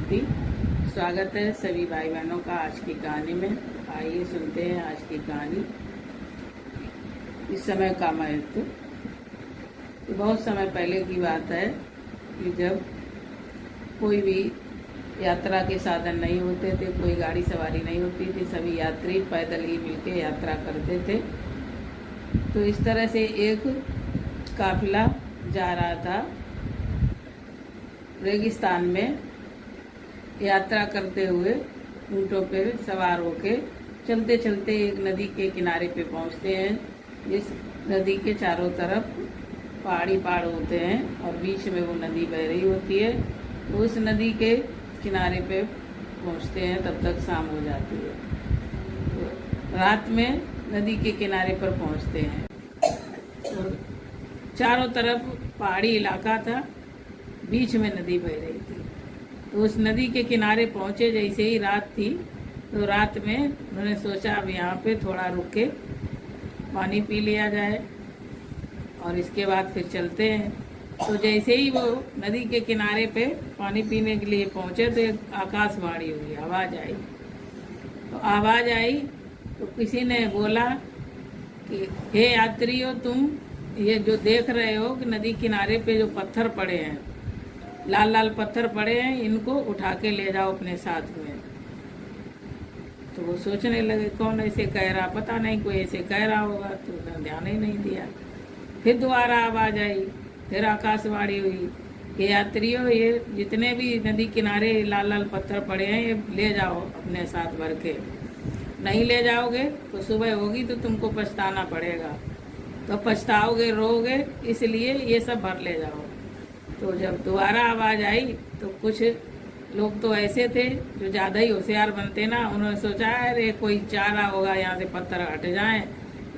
शांति। स्वागत है सभी भाई बहनों का आज की कहानी में। आइए सुनते हैं आज की कहानी। इस समय का महत्व। तो बहुत समय पहले की बात है कि जब कोई भी यात्रा के साधन नहीं होते थे, कोई गाड़ी सवारी नहीं होती थी, सभी यात्री पैदल ही मिलके यात्रा करते थे। तो इस तरह से एक काफिला जा रहा था रेगिस्तान में। यात्रा करते हुए ऊँटों पे सवार होके चलते चलते एक नदी के किनारे पे पहुंचते हैं। जिस नदी के चारों तरफ पहाड़ी पहाड़ होते हैं और बीच में वो नदी बह रही होती है। तो उस नदी के किनारे पे पहुंचते हैं, तब तक शाम हो जाती है। तो रात में नदी के किनारे पर पहुंचते हैं। तो चारों तरफ पहाड़ी इलाका था, बीच में नदी बह रही थी। तो उस नदी के किनारे पहुंचे, जैसे ही रात थी तो रात में उन्होंने सोचा अब यहाँ पे थोड़ा रुक के पानी पी लिया जाए और इसके बाद फिर चलते हैं। तो जैसे ही वो नदी के किनारे पे पानी पीने के लिए पहुंचे तो एक आकाशवाणी हुई, आवाज़ आई। तो आवाज़ आई तो किसी ने बोला कि हे यात्रियों, तुम ये जो देख रहे हो कि नदी किनारे पे जो पत्थर पड़े हैं, लाल लाल पत्थर पड़े हैं, इनको उठा के ले जाओ अपने साथ में। तो वो सोचने लगे कौन ऐसे कह रहा, पता नहीं कोई ऐसे कह रहा होगा। तो उन्होंने ध्यान ही नहीं दिया। फिर दोबारा आवाज़ आई, फिर आकाशवाणी हुई कि यात्रियों, ये जितने भी नदी किनारे लाल लाल पत्थर पड़े हैं ये ले जाओ अपने साथ भर के। नहीं ले जाओगे तो सुबह होगी तो तुमको पछताना पड़ेगा, तो पछताओगे, रोओगे, इसलिए ये सब भर ले जाओ। तो जब दोबारा आवाज़ आई तो कुछ लोग तो ऐसे थे जो ज़्यादा ही होशियार बनते ना, उन्होंने सोचा अरे कोई चाह रहा होगा यहाँ से पत्थर हट जाएं,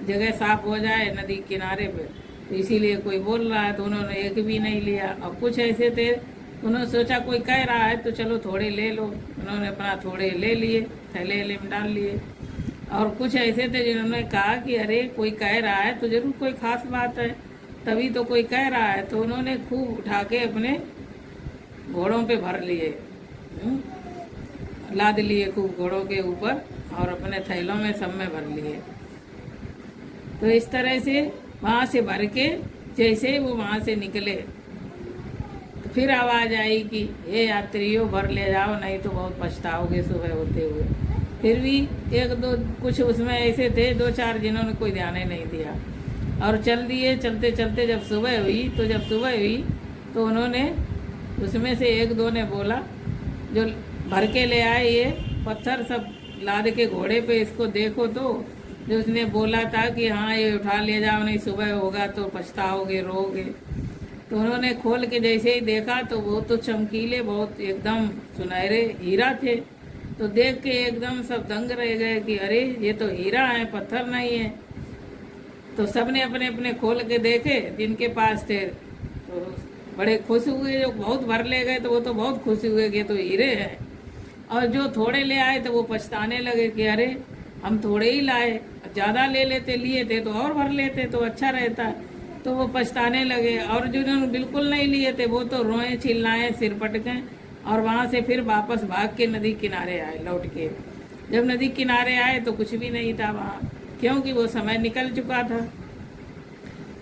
जगह साफ हो जाए नदी किनारे पे, तो इसीलिए कोई बोल रहा है। तो उन्होंने एक भी नहीं लिया। और कुछ ऐसे थे उन्होंने सोचा कोई कह रहा है तो चलो थोड़े ले लो, उन्होंने अपना थोड़े ले लिए, थैले में डाल लिए। और कुछ ऐसे थे जिन्होंने कहा कि अरे कोई कह रहा है तो जरूर कोई खास बात है, तभी तो कोई कह रहा है। तो उन्होंने खूब उठा के अपने घोड़ों पे भर लिए, लाद लिए खूब घोड़ों के ऊपर और अपने थैलों में सब में भर लिए। तो इस तरह से वहाँ से भर के जैसे वो वहाँ से निकले तो फिर आवाज़ आई कि हे यात्रियों, भर ले जाओ, नहीं तो बहुत पछताओगे सुबह होते हुए। फिर भी एक दो कुछ उसमें ऐसे थे, दो चार, जिन्होंने कोई ध्यान ही नहीं दिया और चल दिए। चलते चलते जब सुबह हुई तो उन्होंने उसमें से एक दो ने बोला, जो भर के ले आए ये पत्थर सब लाद के घोड़े पे, इसको देखो। तो जो उसने बोला था कि हाँ ये उठा ले जाओ, नहीं सुबह होगा तो पछताओगे, रोओगे। तो उन्होंने खोल के जैसे ही देखा तो वो तो चमकीले, बहुत एकदम सुनहरे हीरा थे। तो देख के एकदम सब दंग रह गए कि अरे ये तो हीरा है, पत्थर नहीं है। तो सबने अपने अपने खोल के देखे जिनके पास थे, तो बड़े खुश हुए। जो बहुत भर ले गए तो वो तो बहुत खुश हुए कि ये तो हीरे हैं। और जो थोड़े ले आए तो वो पछताने लगे कि अरे हम थोड़े ही लाए, ज़्यादा लिए थे तो और भर लेते तो अच्छा रहता। तो वो पछताने लगे। और जिन्होंने बिल्कुल नहीं लिए थे वो तो रोए, चिल्लाए, सिर पटके और वहाँ से फिर वापस भाग के नदी किनारे आए लौट के। जब नदी किनारे आए तो कुछ भी नहीं था वहाँ, क्योंकि वो समय निकल चुका था।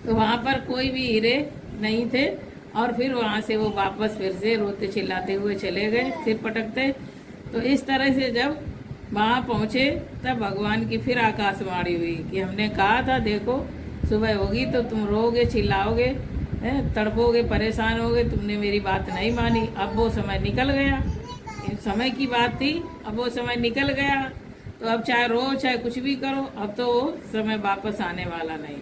तो वहाँ पर कोई भी हीरे नहीं थे। और फिर वहाँ से वो वापस फिर से रोते चिल्लाते हुए चले गए, सिर पटकते। तो इस तरह से जब वहाँ पहुँचे तब भगवान की फिर आकाशवाणी हुई कि हमने कहा था देखो सुबह होगी तो तुम रोगे, चिल्लाओगे, तड़पोगे, परेशान होगे, तुमने मेरी बात नहीं मानी। अब वो समय निकल गया, इस समय की बात थी, अब वो समय निकल गया। तो अब चाहे रो चाहे कुछ भी करो, अब तो वो समय वापस आने वाला नहीं।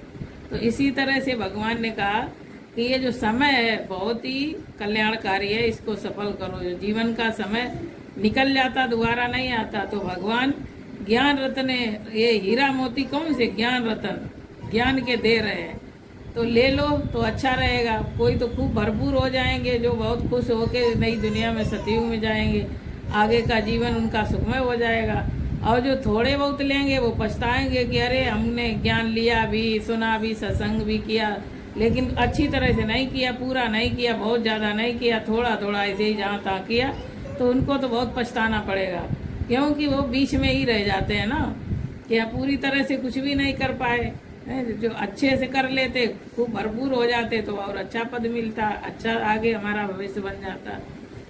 तो इसी तरह से भगवान ने कहा कि ये जो समय है बहुत ही कल्याणकारी है, इसको सफल करो। जो जीवन का समय निकल जाता दोबारा नहीं आता। तो भगवान ज्ञान रत्न, ये हीरा मोती कौन से ज्ञान रत्न ज्ञान के दे रहे हैं, तो ले लो तो अच्छा रहेगा। कोई तो खूब भरपूर हो जाएंगे जो बहुत खुश होके नई दुनिया में सतयुग में जाएंगे, आगे का जीवन उनका सुखमय हो जाएगा। और जो थोड़े बहुत लेंगे वो पछताएंगे कि अरे हमने ज्ञान लिया भी, सुना भी, सत्संग भी किया, लेकिन अच्छी तरह से नहीं किया, पूरा नहीं किया, बहुत ज़्यादा नहीं किया, थोड़ा थोड़ा ऐसे ही जहाँ तहाँ किया, तो उनको तो बहुत पछताना पड़ेगा, क्योंकि वो बीच में ही रह जाते हैं ना, कि पूरी तरह से कुछ भी नहीं कर पाए। जो अच्छे से कर लेते, खूब भरपूर हो जाते तो और अच्छा पद मिलता, अच्छा आगे हमारा भविष्य बन जाता।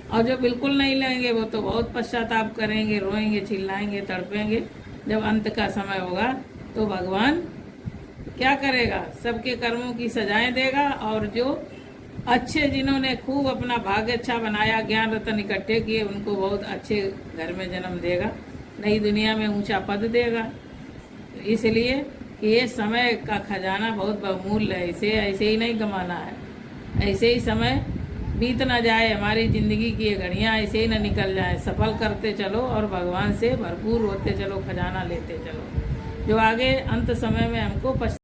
और जो बिल्कुल नहीं लेंगे वो तो बहुत पश्चाताप करेंगे, रोएंगे, चिल्लाएंगे, तड़पेंगे। जब अंत का समय होगा तो भगवान क्या करेगा, सबके कर्मों की सजाएं देगा, और जो अच्छे, जिन्होंने खूब अपना भाग्य अच्छा बनाया, ज्ञान रत्न इकट्ठे किए, उनको बहुत अच्छे घर में जन्म देगा, नई दुनिया में ऊंचा पद देगा। इसलिए कि ये समय का खजाना बहुत बहुमूल्य है, इसे ऐसे ही नहीं कमाना है। ऐसे ही समय बीत ना जाए, हमारी जिंदगी की ये घड़ियाँ ऐसे ही ना निकल जाए। सफल करते चलो और भगवान से भरपूर होते चलो, खजाना लेते चलो, जो आगे अंत समय में हमको